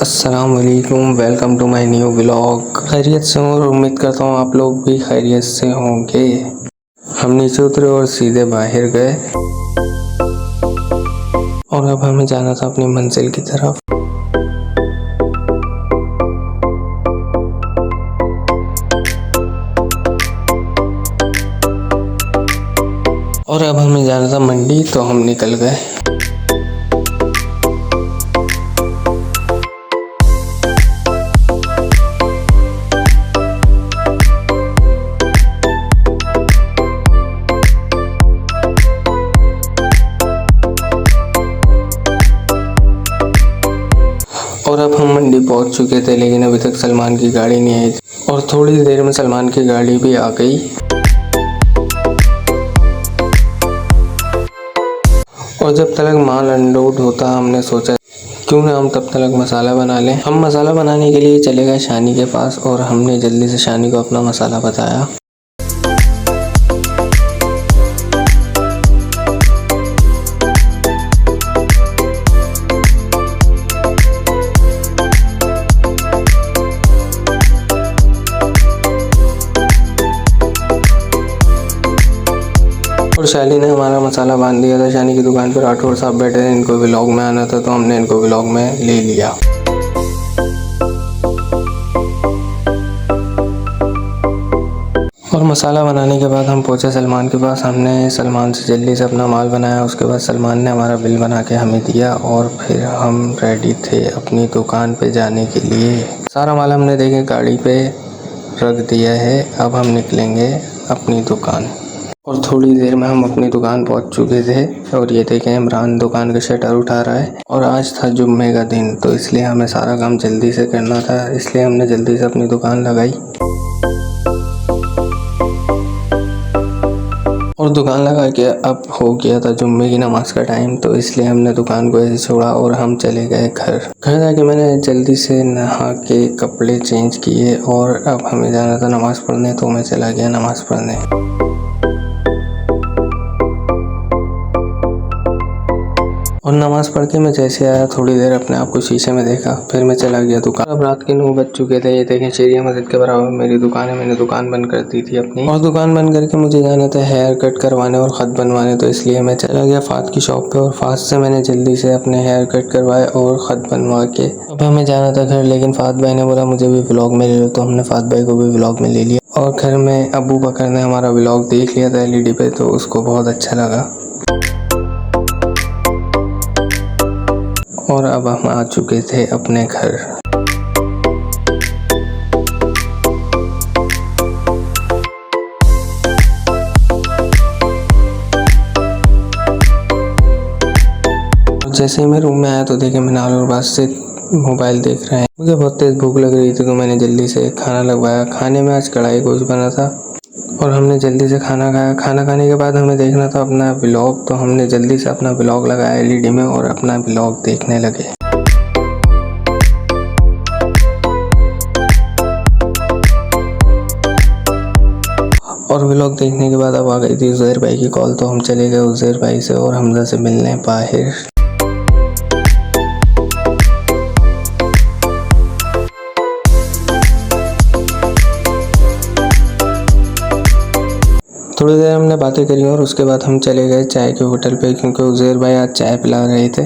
अस्सलाम वालेकुम, welcome to my new vlog. खैरियत से हूँ और उम्मीद करता हूँ आप लोग भी खैरियत से होंगे। हम नीचे उतरे और सीधे बाहर गए और अब हमें जाना था अपनी मंजिल की तरफ। और अब हमें जाना था मंडी, तो हम निकल गए। और अब हम मंडी पहुंच चुके थे, लेकिन अभी तक सलमान की गाड़ी नहीं आई और थोड़ी देर में सलमान की गाड़ी भी आ गई। और जब तक माल अनलोड होता, हमने सोचा क्यों ना हम तब तक मसाला बना लें। हम मसाला बनाने के लिए चले गए शानी के पास और हमने जल्दी से शानी को अपना मसाला बताया। और शाली ने हमारा मसाला बांध दिया था। शानी की दुकान पर राठौर साहब बैठे थे, इनको व्लॉग में आना था तो हमने इनको व्लॉग में ले लिया। और मसाला बनाने के बाद हम पहुंचे सलमान के पास। हमने सलमान से जल्दी से अपना माल बनाया। उसके बाद सलमान ने हमारा बिल बना के हमें दिया और फिर हम रेडी थे अपनी दुकान पे जाने के लिए। सारा माल हमने देखे गाड़ी पे रख दिया है। अब हम निकलेंगे अपनी दुकान। और थोड़ी देर में हम अपनी दुकान पहुंच चुके थे और ये देखें इमरान दुकान का शटर उठा रहा है। और आज था जुम्मे का दिन, तो इसलिए हमें सारा काम जल्दी से करना था, इसलिए हमने जल्दी से अपनी दुकान लगाई। और दुकान लगा के अब हो गया था जुम्मे की नमाज का टाइम, तो इसलिए हमने दुकान को ऐसे छोड़ा और हम चले गए घर जाके मैंने जल्दी से नहा के कपड़े चेंज किए और अब हमें जाना था नमाज पढ़ने, तो मैं चला गया नमाज पढ़ने। और नमाज पढ़ के मैं जैसे आया, थोड़ी देर अपने आप को शीशे में देखा, फिर मैं चला गया दुकान। अब रात के 9 बज चुके थे। ये देखें शेरिया मस्जिद के बराबर मेरी दुकान है। मैंने दुकान बंद कर दी थी अपनी और दुकान बंद करके मुझे जाना था हेयर कट करवाने और ख़त बनवाने, तो इसलिए मैं चला गया फात की शॉप पे और फात से मैंने जल्दी से अपने हेयर कट करवाए और ख़त बनवा के अब हमें जाना था घर। लेकिन फात भाई ने बोला मुझे भी व्लॉग में ले लो, तो हमने फात भाई को भी व्लॉग में ले लिया। और घर में अबू बकर ने हमारा व्लॉग देख लिया था LED पे, तो उसको बहुत अच्छा लगा। और अब हम आ चुके थे अपने घर। जैसे ही मैं रूम में आया तो देखे मिनाल और बास से मोबाइल देख रहे हैं। मुझे बहुत तेज़ भूख लग रही थी, तो मैंने जल्दी से खाना लगवाया। खाने में आज कढ़ाई गोश्त बना था और हमने जल्दी से खाना खाया। खाना खाने के बाद हमें देखना था अपना व्लॉग, तो हमने जल्दी से अपना व्लॉग लगाया LED में और अपना व्लॉग देखने लगे। और व्लॉग देखने के बाद अब आ गई थी उज़ैर भाई की कॉल, तो हम चले गए उज़ैर भाई से और हमजा से मिलने बाहर। थोड़ी देर हमने बातें करी और उसके बाद हम चले गए चाय के होटल पे, क्योंकि उज़ैर भाई आज चाय पिला रहे थे।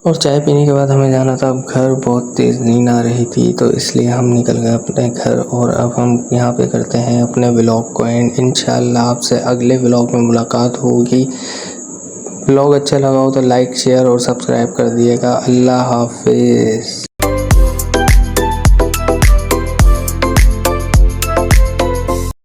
और चाय पीने के बाद हमें जाना था अब घर। बहुत तेज़ नींद आ रही थी, तो इसलिए हम निकल गए अपने घर। और अब हम यहाँ पे करते हैं अपने व्लॉग को एंड। इंशाल्लाह आपसे अगले व्लॉग में मुलाकात होगी। व्लॉग अच्छा लगा हो तो लाइक शेयर और सब्सक्राइब कर दिएगा। अल्लाह हाफिज़।